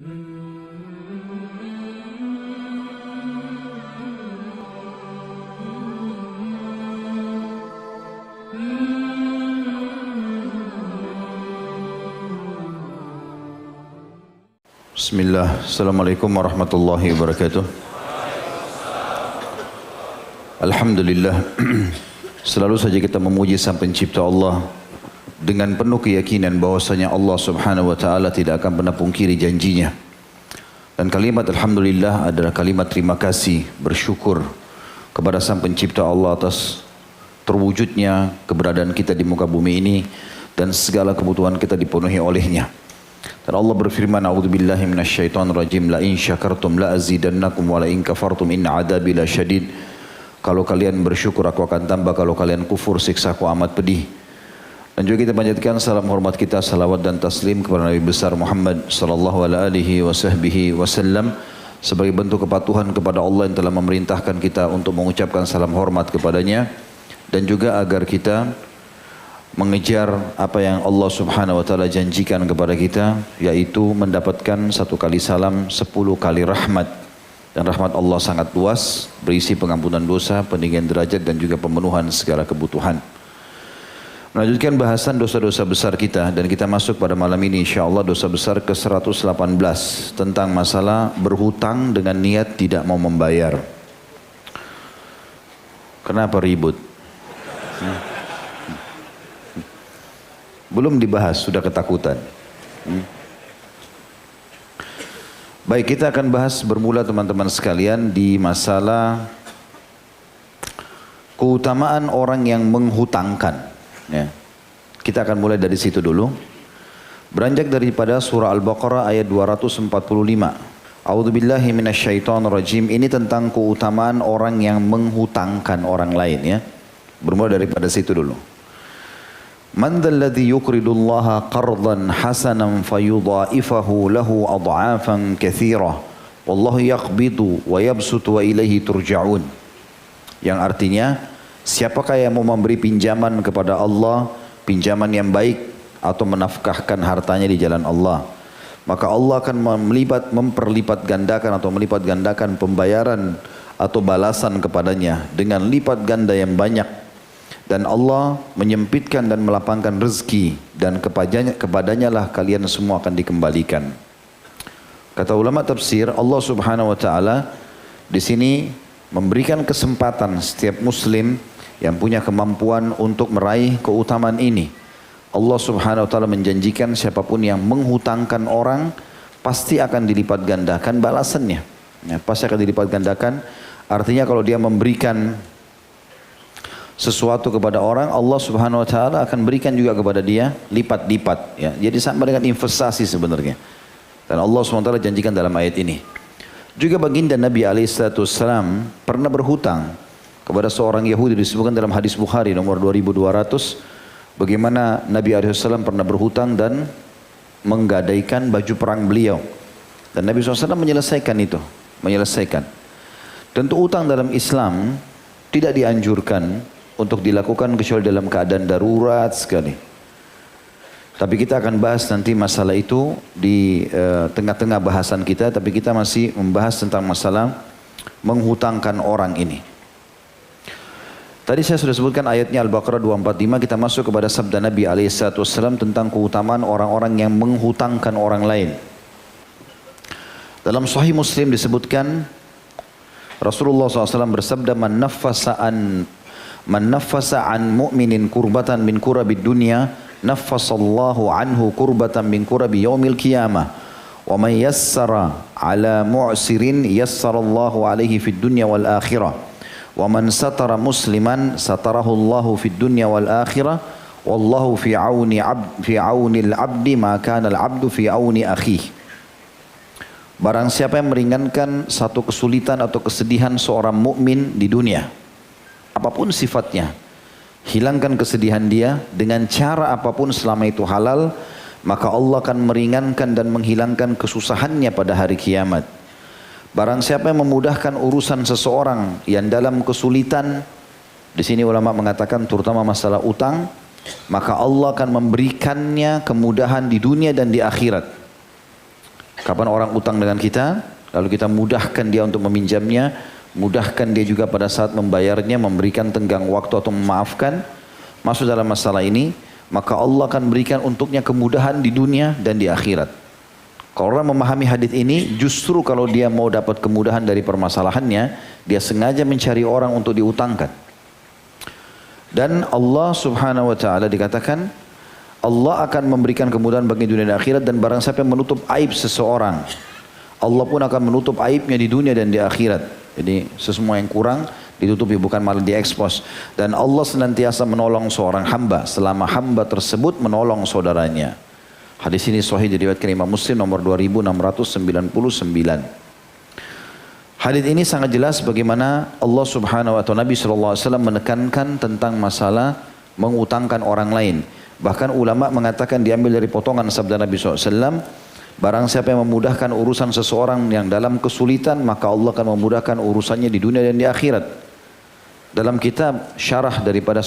Bismillah, Assalamualaikum warahmatullahi wabarakatuh. Alhamdulillah, selalu saja kita memuji Sang Pencipta Allah dengan penuh keyakinan bahwasanya Allah Subhanahu wa taala tidak akan pernah pungkiri janjinya. Dan kalimat alhamdulillah adalah kalimat terima kasih, bersyukur kepada Sang Pencipta Allah atas terwujudnya keberadaan kita di muka bumi ini dan segala kebutuhan kita dipenuhi olehnya. Dan Allah berfirman, a'udzubillahi minasyaitonirrajim, la in syakartum la azidannakum wa la in kafartum inna adabi lasyadid. Kalau kalian bersyukur aku akan tambah, kalau kalian kufur siksaku amat pedih. Dan juga kita panjatkan salam hormat kita, salawat dan taslim kepada Nabi besar Muhammad sallallahu alaihi wasallam sebagai bentuk kepatuhan kepada Allah yang telah memerintahkan kita untuk mengucapkan salam hormat kepadanya, dan juga agar kita mengejar apa yang Allah Subhanahu wa taala janjikan kepada kita, yaitu mendapatkan 1 kali salam 10 kali rahmat. Dan rahmat Allah sangat luas, berisi pengampunan dosa, peninggian derajat dan juga pemenuhan segala kebutuhan. Melanjutkan bahasan dosa-dosa besar kita, dan kita masuk pada malam ini insyaallah dosa besar ke-118 tentang masalah berhutang dengan niat tidak mau membayar. Kenapa ribut? Belum dibahas, sudah ketakutan. Baik, kita akan bahas bermula teman-teman sekalian di masalah keutamaan orang yang menghutangkan. Ya. Kita akan mulai dari situ dulu. Beranjak daripada surah Al-Baqarah ayat 245. A'udzubillahi minasyaitonirrajim. Ini tentang keutamaan orang yang menghutangkan orang lain, ya. Bermula daripada situ dulu. Man dzalladzi yuqridullaha qardan hasanan fayudha'ifahu lahu adha'afan katsirah wallahu yaqbidu wa yabsutu wa ilaihi turja'un. Yang artinya, siapakah yang mau memberi pinjaman kepada Allah, pinjaman yang baik atau menafkahkan hartanya di jalan Allah, maka Allah akan memperlipat gandakan atau melipat gandakan pembayaran atau balasan kepadanya dengan lipat ganda yang banyak. Dan Allah menyempitkan dan melapangkan rezeki, dan kepadanya lah kalian semua akan dikembalikan. Kata ulama tafsir, Allah Subhanahu wa taala di sini memberikan kesempatan setiap muslim yang punya kemampuan untuk meraih keutamaan ini. Allah Subhanahu wa taala menjanjikan siapapun yang menghutangkan orang pasti akan dilipat gandakan balasannya. Ya, pasti akan dilipat gandakan. Artinya kalau dia memberikan sesuatu kepada orang, Allah Subhanahu wa taala akan berikan juga kepada dia lipat-lipat, ya. Jadi sama dengan investasi sebenarnya. Dan Allah Subhanahu wa taala janjikan dalam ayat ini. Juga baginda Nabi alaihissalam pernah berhutang kepada seorang Yahudi, disebutkan dalam hadis Bukhari nomor 2200, bagaimana Nabi alaihissalam pernah berhutang dan menggadaikan baju perang beliau. Dan Nabi SAW menyelesaikan itu, menyelesaikan. Tentu utang dalam Islam tidak dianjurkan untuk dilakukan kecuali dalam keadaan darurat sekali. Tapi kita akan bahas nanti masalah itu di tengah-tengah bahasan kita, tapi kita masih membahas tentang masalah menghutangkan orang ini. Tadi saya sudah sebutkan ayatnya Al-Baqarah 245, kita masuk kepada sabda Nabi alaihissalam tentang keutamaan orang-orang yang menghutangkan orang lain. Dalam Sahih Muslim disebutkan Rasulullah SAW bersabda, man naffasa an mu'minin kurbatan min kurabid dunya naffasallahu anhu kurbatan min kurabi yaumil qiyamah wa man yassara ala mu'sirin yassarallahu alaihi fid dunya wal akhirah wa man satara musliman satarahu Allahu fid dunya wal akhirah wallahu fi auni al abdi ma kana al abdu fi auni akhihi. Barang siapa yang meringankan satu kesulitan atau kesedihan seorang mukmin di dunia, apapun sifatnya, hilangkan kesedihan dia dengan cara apapun selama itu halal, maka Allah akan meringankan dan menghilangkan kesusahannya pada hari kiamat. Barang siapa yang memudahkan urusan seseorang yang dalam kesulitan, di sini ulama mengatakan terutama masalah utang, maka Allah akan memberikannya kemudahan di dunia dan di akhirat. Kapan orang utang dengan kita, lalu kita mudahkan dia untuk meminjamnya, mudahkan dia juga pada saat membayarnya, memberikan tenggang waktu atau memaafkan, masuk dalam masalah ini, maka Allah akan berikan untuknya kemudahan di dunia dan di akhirat. Kalau orang memahami hadis ini, justru kalau dia mau dapat kemudahan dari permasalahannya, dia sengaja mencari orang untuk diutangkan. Dan Allah subhanahu wa ta'ala dikatakan, Allah akan memberikan kemudahan bagi dunia dan akhirat, dan barang siapa yang menutup aib seseorang, Allah pun akan menutup aibnya di dunia dan di akhirat. Jadi semua yang kurang ditutupi, bukan malah diekspos. Dan Allah senantiasa menolong seorang hamba selama hamba tersebut menolong saudaranya. Hadis ini sahih diriwayatkan Imam Muslim nomor 2699. Hadis ini sangat jelas bagaimana Allah Subhanahu wa taala, Nabi sallallahu alaihi wasallam menekankan tentang masalah mengutangkan orang lain. Bahkan ulama mengatakan diambil dari potongan sabda Nabi SAW, barang siapa yang memudahkan urusan seseorang yang dalam kesulitan, maka Allah akan memudahkan urusannya di dunia dan di akhirat. Dalam kitab syarah daripada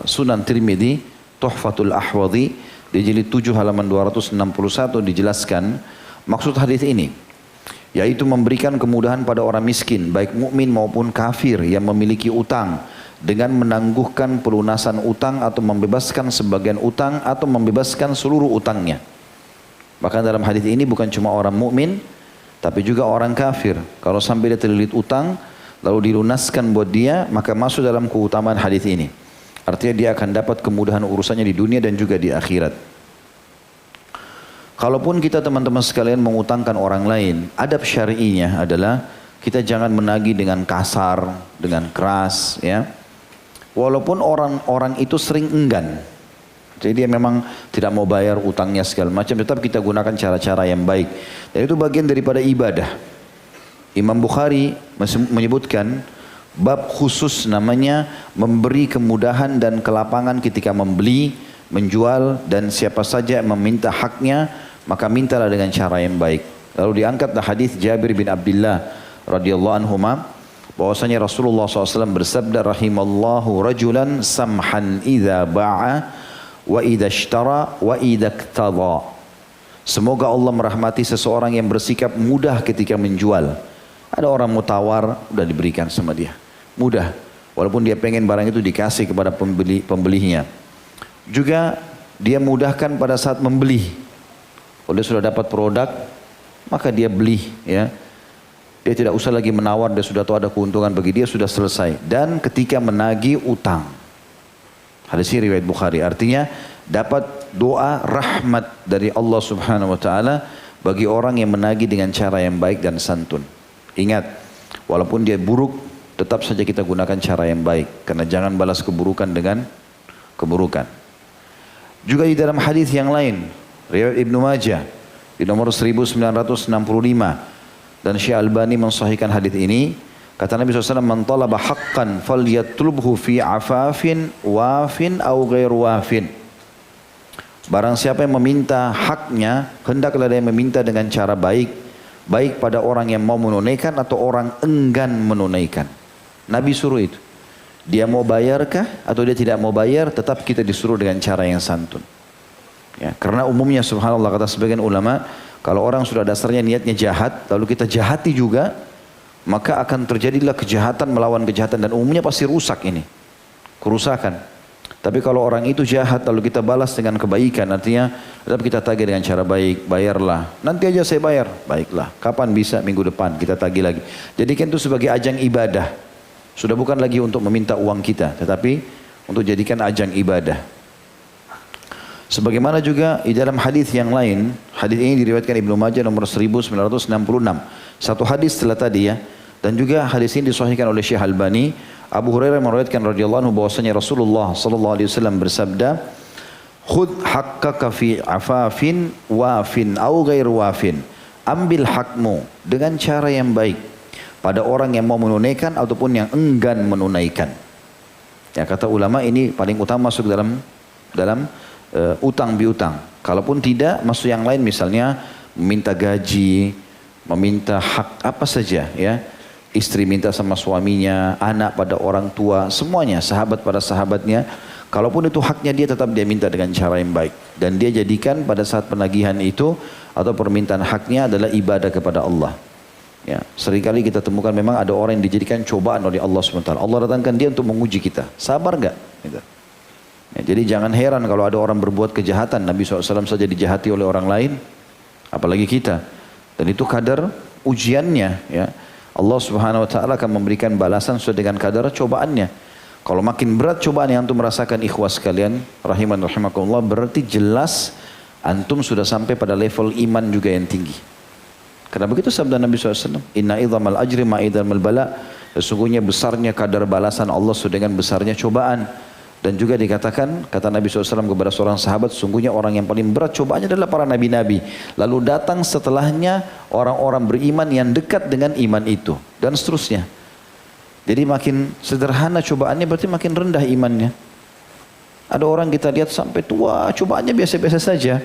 Sunan Tirmidzi, Tuhfatul Ahwadhi, di jilid 7 halaman 261 dijelaskan maksud hadis ini, yaitu memberikan kemudahan pada orang miskin, baik mukmin maupun kafir yang memiliki utang, dengan menangguhkan pelunasan utang atau membebaskan sebagian utang atau membebaskan seluruh utangnya. Bahkan dalam hadis ini bukan cuma orang mukmin, tapi juga orang kafir. Kalau sampai dia terlilit utang, lalu dilunaskan buat dia, maka masuk dalam keutamaan hadis ini. Artinya dia akan dapat kemudahan urusannya di dunia dan juga di akhirat. Kalaupun kita teman-teman sekalian mengutangkan orang lain, adab syar'inya adalah kita jangan menagih dengan kasar, dengan keras, ya. Walaupun orang-orang itu sering enggan, jadi dia memang tidak mau bayar utangnya segala macam, tetap kita gunakan cara-cara yang baik. Dan itu bagian daripada ibadah. Imam Bukhari menyebutkan bab khusus namanya memberi kemudahan dan kelapangan ketika membeli, menjual, dan siapa saja meminta haknya, maka mintalah dengan cara yang baik. Lalu diangkatlah hadis Jabir bin Abdullah radhiyallahu anhuma, bahwasanya Rasulullah SAW bersabda, rahimallahu rajulan samhan idza ba'a wa idza ishtara wa idza iktada. Semoga Allah merahmati seseorang yang bersikap mudah ketika menjual. Ada orang mau tawar, udah diberikan sama dia. Mudah. Walaupun dia pengen barang itu dikasih kepada pembelinya. Juga dia mudahkan pada saat membeli. Kalau dia sudah dapat produk, maka dia beli, ya. Dia tidak usah lagi menawar, dia sudah tahu ada keuntungan bagi dia, sudah selesai. Dan ketika menagih utang. Hadis ini riwayat Bukhari. Artinya dapat doa rahmat dari Allah Subhanahu wa taala bagi orang yang menagih dengan cara yang baik dan santun. Ingat, walaupun dia buruk, tetap saja kita gunakan cara yang baik, karena jangan balas keburukan dengan keburukan. Juga di dalam hadis yang lain, riwayat Ibnu Majah di nomor 1965, dan Syekh Albani mensahihkan hadis ini, kata Nabi SAW, man talaba haqqan falyatlubhu fi afafin wafin au ghair wafin. Barang siapa yang meminta haknya, hendaklah dia meminta dengan cara baik, baik pada orang yang mau menunaikan atau orang enggan menunaikan. Nabi suruh itu. Dia mau bayarkah atau dia tidak mau bayar, tetap kita disuruh dengan cara yang santun. Ya, karena umumnya subhanallah, kata sebagian ulama, kalau orang sudah dasarnya niatnya jahat, lalu kita jahati juga, maka akan terjadilah kejahatan melawan kejahatan, dan umumnya pasti rusak ini, kerusakan. Tapi kalau orang itu jahat lalu kita balas dengan kebaikan, artinya tetap kita tagih dengan cara baik, bayarlah. Nanti aja saya bayar, baiklah. Kapan bisa? Minggu depan kita tagih lagi. Jadikan itu sebagai ajang ibadah. Sudah bukan lagi untuk meminta uang kita, tetapi untuk jadikan ajang ibadah. Sebagaimana juga di dalam hadis yang lain, hadis ini diriwayatkan Ibnu Majah nomor 1966. Satu hadis setelah tadi, ya. Dan juga hadis ini disahihkan oleh Syekh Albani. Abu Hurairah meriwayatkan radhiyallahu anhu bahwasanya Rasulullah sallallahu alaihi wasallam bersabda, "Khudh haqqaka fi afafin wafin au ghair wafin." Ambil hakmu dengan cara yang baik pada orang yang mau menunaikan ataupun yang enggan menunaikan. Ya, kata ulama ini paling utama masuk dalam utang piutang. Kalaupun tidak, masuk yang lain, misalnya meminta gaji, meminta hak apa saja, ya. Istri minta sama suaminya, anak pada orang tua, semuanya, sahabat pada sahabatnya. Kalaupun itu haknya dia, tetap dia minta dengan cara yang baik. Dan dia jadikan pada saat penagihan itu atau permintaan haknya adalah ibadah kepada Allah. Ya, seringkali kita temukan memang ada orang yang dijadikan cobaan oleh Allah SWT. Allah datangkan dia untuk menguji kita. Sabar gak? Gitu. Ya, jadi jangan heran kalau ada orang berbuat kejahatan. Nabi SAW saja dijahati oleh orang lain, apalagi kita. Dan itu kadar ujiannya. Ya. Allah Subhanahu Wa Taala akan memberikan balasan sesuai dengan kadar cobaannya. Kalau makin berat cobaan yang antum merasakan, ikhwas sekalian, rahimakumullah, berarti jelas antum sudah sampai pada level iman juga yang tinggi. Karena begitu sabda Nabi SAW, Inna idhamal ajri ma'idhamal bala, sesungguhnya besarnya kadar balasan Allah sesuai dengan besarnya cobaan. Dan juga dikatakan, kata Nabi SAW kepada seorang sahabat, sesungguhnya orang yang paling berat cobaannya adalah para nabi-nabi. Lalu datang setelahnya orang-orang beriman yang dekat dengan iman itu. Dan seterusnya. Jadi makin sederhana cobaannya berarti makin rendah imannya. Ada orang kita lihat sampai tua, cobaannya biasa-biasa saja.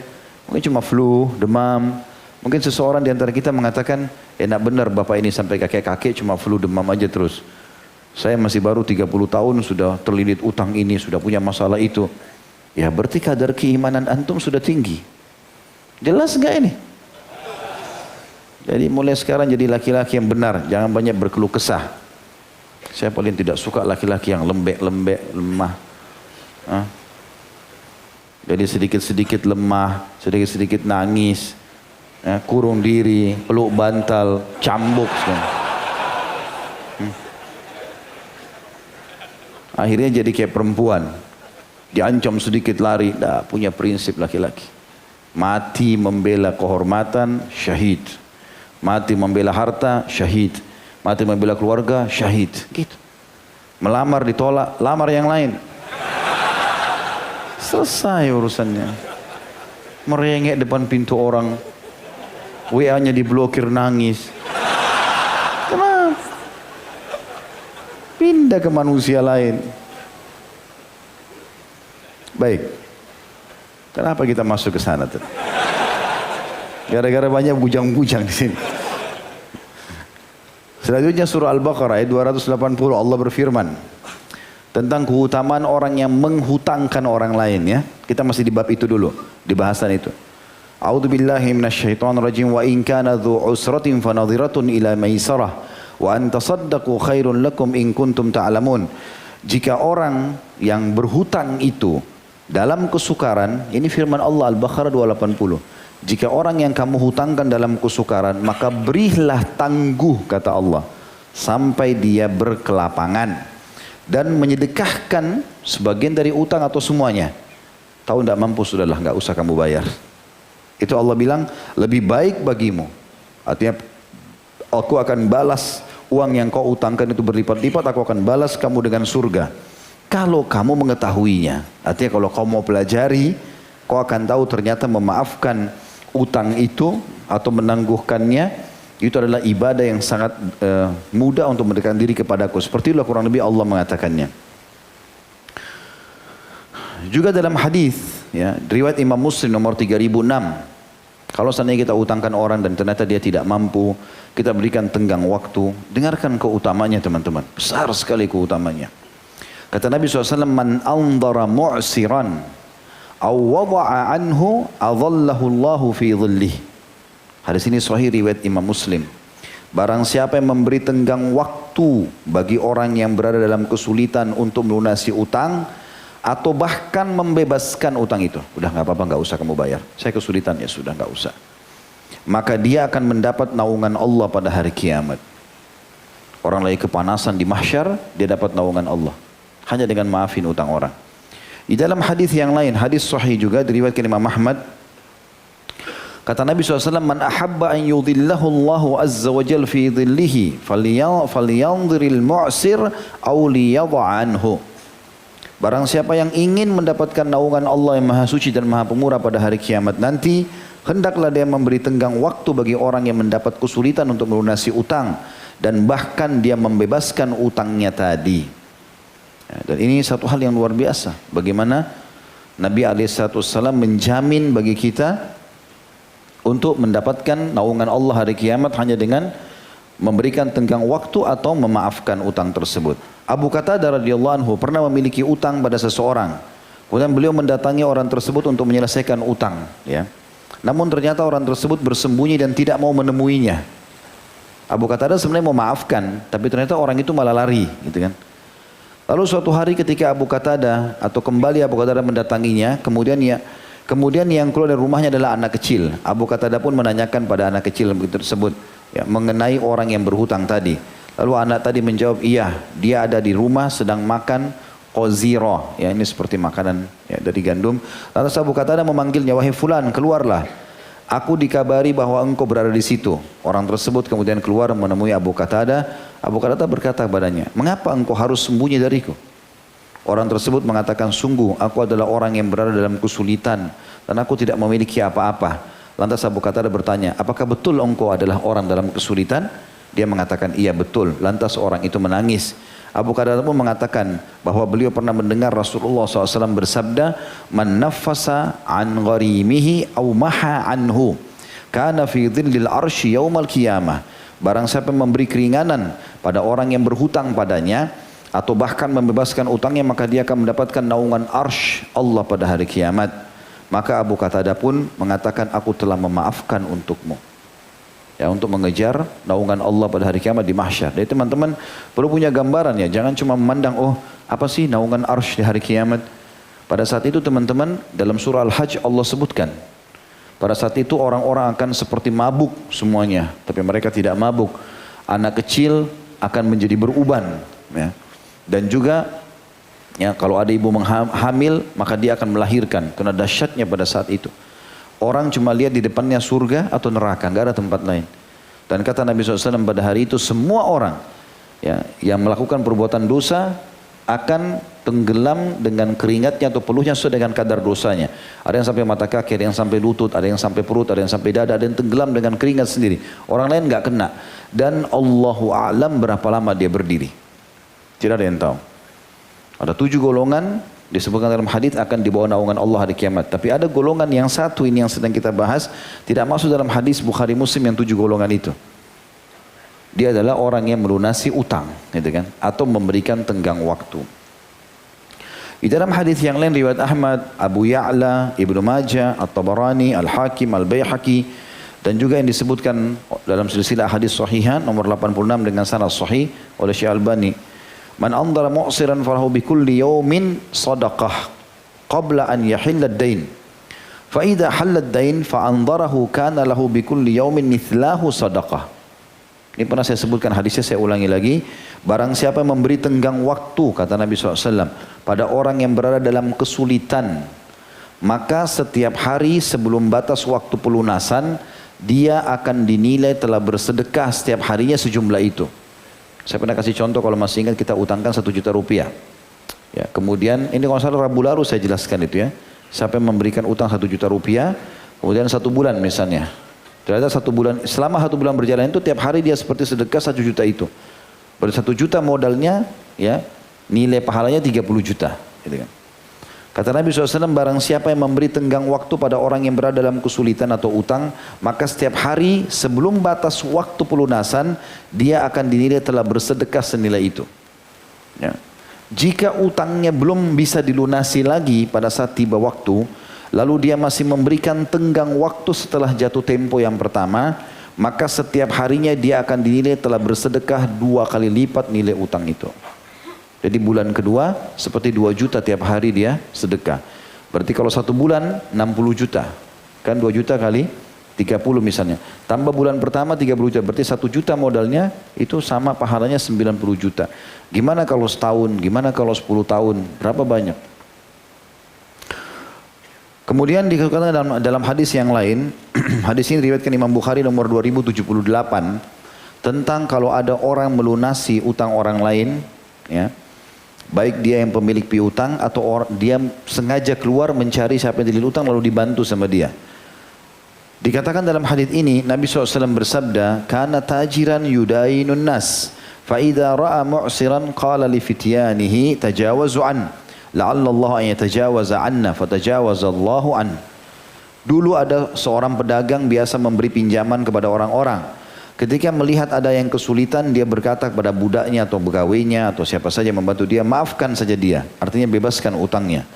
Mungkin cuma flu, demam. Mungkin seseorang di antara kita mengatakan, enak benar bapak ini sampai kakek-kakek cuma flu, demam aja terus. Saya masih baru 30 tahun sudah terlilit utang ini, sudah punya masalah itu. Ya berarti kadar keimanan antum sudah tinggi. Jelas enggak ini? Jadi mulai sekarang jadi laki-laki yang benar, jangan banyak berkeluh kesah. Saya paling tidak suka laki-laki yang lembek-lembek, lemah. Jadi sedikit-sedikit lemah, sedikit-sedikit nangis, kurung diri, peluk bantal, cambuk. Akhirnya jadi kayak perempuan, diancam sedikit lari, dah punya prinsip laki-laki. Mati membela kehormatan, syahid. Mati membela harta, syahid. Mati membela keluarga, syahid. Gitu. Melamar ditolak, lamar yang lain. Selesai urusannya. Merengek depan pintu orang, WA-nya diblokir, nangis. Kenapa? Pindah ke manusia lain. Baik. Kenapa kita masuk ke sana tuh? Gara-gara banyak bujang-bujang di sini. Selanjutnya surah Al-Baqarah ayat 280, Allah berfirman tentang keutamaan orang yang menghutangkan orang lain, ya. Kita masih di bab itu dulu, di bahasan itu. A'udzubillahi minasyaitonirrajim, wa in kana dzu usratin fanadhiratun ila maisarah wa an tasaddaqu khairun lakum in kuntum ta'lamun. Jika orang yang berhutang itu dalam kesukaran, ini firman Allah Al-Baqarah 280. Jika orang yang kamu hutangkan dalam kesukaran, maka berilah tangguh, kata Allah, sampai dia berkelapangan, dan menyedekahkan sebagian dari utang atau semuanya. Tahu tidak mampu, sudahlah, nggak usah kamu bayar. Itu Allah bilang lebih baik bagimu. Artinya aku akan balas uang yang kau utangkan itu berlipat-lipat, aku akan balas kamu dengan surga. Kalau kamu mengetahuinya, artinya kalau kau mau pelajari, kau akan tahu ternyata memaafkan utang itu atau menangguhkannya itu adalah ibadah yang sangat mudah untuk mendekatkan diri kepadaku. Seperti itulah kurang lebih Allah mengatakannya. Juga dalam hadis, ya, riwayat Imam Muslim nomor 3006. Kalau seandainya kita utangkan orang dan ternyata dia tidak mampu, kita berikan tenggang waktu. Dengarkan keutamanya teman-teman. Besar sekali keutamanya. Kata Nabi SAW, man andara mu'siran aw wada'a anhu adhallahu Allahu fi dhillih. Hadis ini sahih riwayat Imam Muslim. Barang siapa yang memberi tenggang waktu bagi orang yang berada dalam kesulitan untuk melunasi utang, atau bahkan membebaskan utang itu. Udah nggak apa-apa, nggak usah kamu bayar. Saya kesulitan, ya sudah nggak usah. Maka dia akan mendapat naungan Allah pada hari kiamat. Orang lagi kepanasan di mahsyar, dia dapat naungan Allah. Hanya dengan maafin utang orang. Di dalam hadis yang lain, hadis sahih juga diriwayatkan Imam Ahmad. Kata Nabi SAW, man ahabba an yudhillahu Allahu azza wa jal fi dhillihi falyanziril mu'sir aw liyadha anhu. Barang siapa yang ingin mendapatkan naungan Allah yang maha suci dan maha pemurah pada hari kiamat nanti, hendaklah dia memberi tenggang waktu bagi orang yang mendapat kesulitan untuk melunasi utang, dan bahkan dia membebaskan utangnya tadi. Ya, dan ini satu hal yang luar biasa. Bagaimana Nabi SAW menjamin bagi kita untuk mendapatkan naungan Allah hari kiamat hanya dengan memberikan tenggang waktu atau memaafkan utang tersebut. Abu Qatadah radhiyallahu anhu pernah memiliki utang pada seseorang. Kemudian beliau mendatangi orang tersebut untuk menyelesaikan utang. Ya. Namun ternyata orang tersebut bersembunyi dan tidak mau menemuinya. Abu Qatadah sebenarnya mau maafkan, tapi ternyata orang itu malah lari, gitu kan. Lalu suatu hari ketika Abu Qatadah atau kembali Abu Qatadah mendatanginya, kemudian yang keluar dari rumahnya adalah anak kecil. Abu Qatadah pun menanyakan pada anak kecil tersebut ya, mengenai orang yang berhutang tadi. Lalu anak tadi menjawab, iya, dia ada di rumah sedang makan qazira. Ya, ini seperti makanan ya, dari gandum. Lalu Abu Qatadah memanggilnya, wahai fulan, keluarlah. Aku dikabari bahwa engkau berada di situ. Orang tersebut kemudian keluar menemui Abu Qatadah. Abu Qatadah berkata kepadanya, mengapa engkau harus sembunyi dariku? Orang tersebut mengatakan, sungguh aku adalah orang yang berada dalam kesulitan dan aku tidak memiliki apa-apa. Lantas Abu Qatadah bertanya, apakah betul engkau adalah orang dalam kesulitan? Dia mengatakan, iya betul. Lantas orang itu menangis. Abu Qatadah pun mengatakan bahwa beliau pernah mendengar Rasulullah SAW bersabda, man naffasa an gharimihi aw maha anhu kana fi dhillil arsy yaumal qiyamah. Barang siapa memberi keringanan pada orang yang berhutang padanya atau bahkan membebaskan utangnya, maka dia akan mendapatkan naungan arsy Allah pada hari kiamat. Maka Abu Qatadah pun mengatakan, aku telah memaafkan untukmu. Ya, untuk mengejar naungan Allah pada hari kiamat di mahsyar. Jadi teman-teman perlu punya gambaran ya, jangan cuma memandang, oh apa sih naungan arsy di hari kiamat. Pada saat itu teman-teman dalam surah Al-Hajj Allah sebutkan, pada saat itu orang-orang akan seperti mabuk semuanya, tapi mereka tidak mabuk. Anak kecil akan menjadi beruban ya. Dan juga ya, kalau ada ibu hamil maka dia akan melahirkan, karena dahsyatnya pada saat itu. Orang cuma lihat di depannya surga atau neraka, nggak ada tempat lain. Dan kata Nabi SAW pada hari itu semua orang ya, yang melakukan perbuatan dosa akan tenggelam dengan keringatnya atau peluhnya sesuai dengan kadar dosanya. Ada yang sampai mata kaki, ada yang sampai lutut, ada yang sampai perut, ada yang sampai dada, ada yang tenggelam dengan keringat sendiri. Orang lain nggak kena. Dan Allahu a'lam berapa lama dia berdiri. Tidak ada yang tahu. Ada 7 golongan disebutkan dalam hadis akan dibawa naungan Allah hari kiamat. Tapi ada golongan yang satu ini yang sedang kita bahas, tidak masuk dalam hadis Bukhari Muslim yang 7 golongan itu. Dia adalah orang yang melunasi utang, gitu kan, atau memberikan tenggang waktu. Di dalam hadis yang lain riwayat Ahmad, Abu Ya'la, Ibnu Majah, At-Tabarani, Al-Hakim, Al-Baihaqi, dan juga yang disebutkan dalam silsilah hadis sahihan nomor 86 dengan sanad sahih oleh Syekh Albani. Man andara mu'siran falahu bikulli yawmin sadaqah qabla an yahilla ad-dain. Fa idza halla ad-dain fa andarahu kana lahu bikulli yawmin mithlahu sadaqah. Ini pernah saya sebutkan hadisnya, saya ulangi lagi. Barang siapa memberi tenggang waktu, kata Nabi SAW, pada orang yang berada dalam kesulitan, maka setiap hari sebelum batas waktu pelunasan, dia akan dinilai telah bersedekah setiap harinya sejumlah itu. Saya pernah kasih contoh, kalau masih ingat kita utangkan 1 juta rupiah. Ya, kemudian ini kalau salah Rabu lalu saya jelaskan itu ya. Siapa yang memberikan utang 1 juta rupiah, kemudian 1 bulan misalnya. Ternyata 1 bulan, selama 1 bulan berjalan itu tiap hari dia seperti sedekah 1 juta itu. Berarti 1 juta modalnya ya, nilai pahalanya 30 juta. Gitu kan. Kata Nabi SAW, barang siapa yang memberi tenggang waktu pada orang yang berada dalam kesulitan atau utang, maka setiap hari sebelum batas waktu pelunasan, dia akan dinilai telah bersedekah senilai itu. Ya. Jika utangnya belum bisa dilunasi lagi pada saat tiba waktu, lalu dia masih memberikan tenggang waktu setelah jatuh tempo yang pertama, maka setiap harinya dia akan dinilai telah bersedekah 2 kali lipat nilai utang itu. Jadi bulan kedua seperti 2 juta tiap hari dia sedekah. Berarti kalau 1 bulan 60 juta. Kan 2 juta kali 30 misalnya. Tambah bulan pertama 30 juta. Berarti 1 juta modalnya itu sama pahalanya 90 juta. Gimana kalau setahun? Gimana kalau 10 tahun? Berapa banyak? Kemudian dikatakan dalam hadis yang lain, hadis ini diriwayatkan Imam Bukhari nomor 2078, tentang kalau ada orang melunasi utang orang lain, ya, baik dia yang pemilik piutang atau dia sengaja keluar mencari siapa yang dililit utang lalu dibantu sama dia. Dikatakan dalam hadis ini Nabi SAW bersabda, "Kana tajiran yudainun nas, fa idza ra'a mu'siran qala li fityanihi tajawazu an, la'alla Allah an yatajawaza anna fatajawaza Allahu an." Dulu ada seorang pedagang biasa memberi pinjaman kepada orang-orang. Ketika melihat ada yang kesulitan, dia berkata kepada budaknya atau pegawainya atau siapa saja membantu dia, maafkan saja dia. Artinya bebaskan utangnya.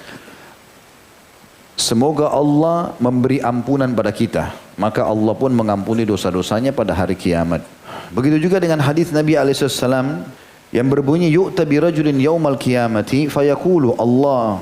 Semoga Allah memberi ampunan pada kita, maka Allah pun mengampuni dosa-dosanya pada hari kiamat. Begitu juga dengan hadis Nabi alaihissalam yang berbunyi, yu'ta bi rajulin yaumal qiyamati fayaqulu Allah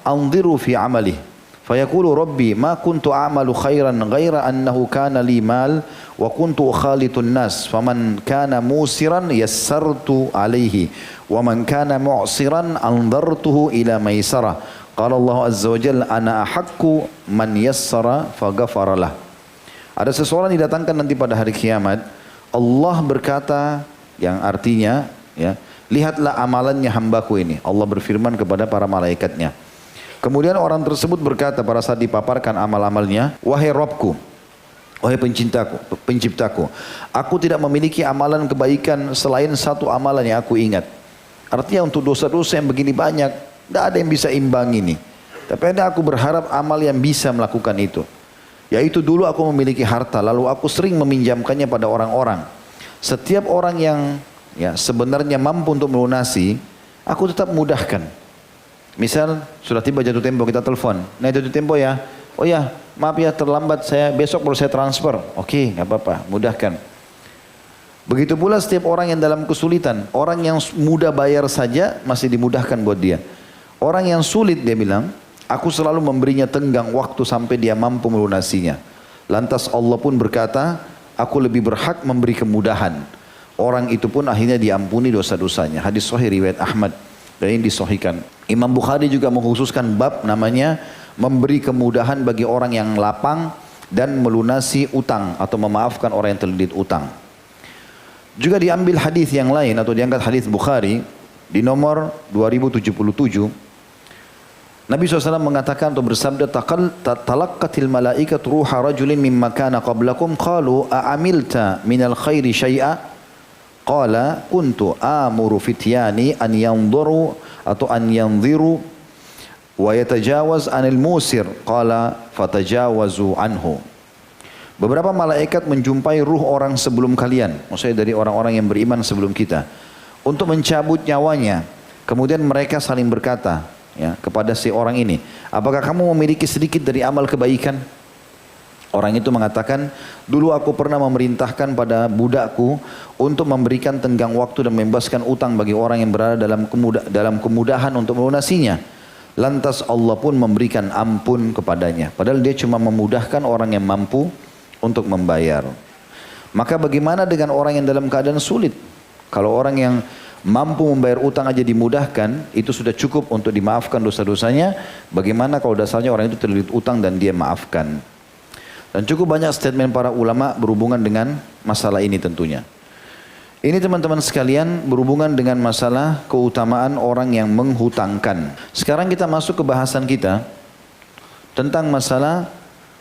anziru fi amalihi fayaqulu rabbi ma kuntu a'malu khairan ghaira annahu kana li mal wa kuntu ukhalitun nas faman kana musiran yassartu alaihi wa man kana mu'siran anzartuhu ila maisarah. Qala Allah azza wa jalla ana ahaqqu man yassara faghafara lah. Ada seseorang didatangkan nanti pada hari kiamat, Allah berkata, yang artinya ya, lihatlah amalannya hambaku ini. Allah berfirman kepada para malaikatnya. Kemudian orang tersebut berkata pada saat dipaparkan amal-amalnya, wahai Rabbku, wahai penciptaku, aku tidak memiliki amalan kebaikan selain satu amalan yang aku ingat. Artinya untuk dosa-dosa yang begini banyak, tidak ada yang bisa imbang ini. Tapi aku berharap amal yang bisa melakukan itu. Yaitu dulu aku memiliki harta, lalu aku sering meminjamkannya pada orang-orang. Setiap orang yang ya sebenarnya mampu untuk melunasi, aku tetap mudahkan. Misal sudah tiba jatuh tempo, kita telepon, nah jatuh tempo ya, oh ya maaf ya terlambat, saya besok baru saya transfer. Oke, nggak apa-apa, mudahkan. Begitu pula setiap orang yang dalam kesulitan, orang yang mudah bayar saja masih dimudahkan buat dia. Orang yang sulit dia bilang, aku selalu memberinya tenggang waktu sampai dia mampu melunasinya. Lantas Allah pun berkata, aku lebih berhak memberi kemudahan. Orang itu pun akhirnya diampuni dosa-dosanya. Hadis sahih riwayat Ahmad dan ini disahihkan. Imam Bukhari juga mengkhususkan bab namanya memberi kemudahan bagi orang yang lapang dan melunasi utang atau memaafkan orang yang terlilit utang. Juga diambil hadis yang lain atau diangkat hadis Bukhari di nomor 2077. Nabi SAW mengatakan atau bersabda, talaqqatil malaikat ruha rajulin mimma kana qablakum qalu a'amilta minal khairi syai'a qala kuntu amuru fityani an yanzuru atau an yanziru wa yatajawaz anil musir qala fatajawazu anhu. Beberapa malaikat menjumpai ruh orang sebelum kalian, maksudnya dari orang-orang yang beriman sebelum kita, untuk mencabut nyawanya. Kemudian mereka saling berkata ya, kepada si orang ini, apakah kamu memiliki sedikit dari amal kebaikan? Orang itu mengatakan, dulu aku pernah memerintahkan pada budakku untuk memberikan tenggang waktu dan membebaskan utang bagi orang yang berada dalam kemudahan untuk melunasinya. Lantas Allah pun memberikan ampun kepadanya. Padahal dia cuma memudahkan orang yang mampu untuk membayar. Maka bagaimana dengan orang yang dalam keadaan sulit? Kalau orang yang mampu membayar utang aja dimudahkan, itu sudah cukup untuk dimaafkan dosa-dosanya. Bagaimana kalau dasarnya orang itu terlilit utang dan dia maafkan? Dan cukup banyak statement para ulama berhubungan dengan masalah ini tentunya. Ini teman-teman sekalian berhubungan dengan masalah keutamaan orang yang menghutangkan. Sekarang kita masuk ke bahasan kita tentang masalah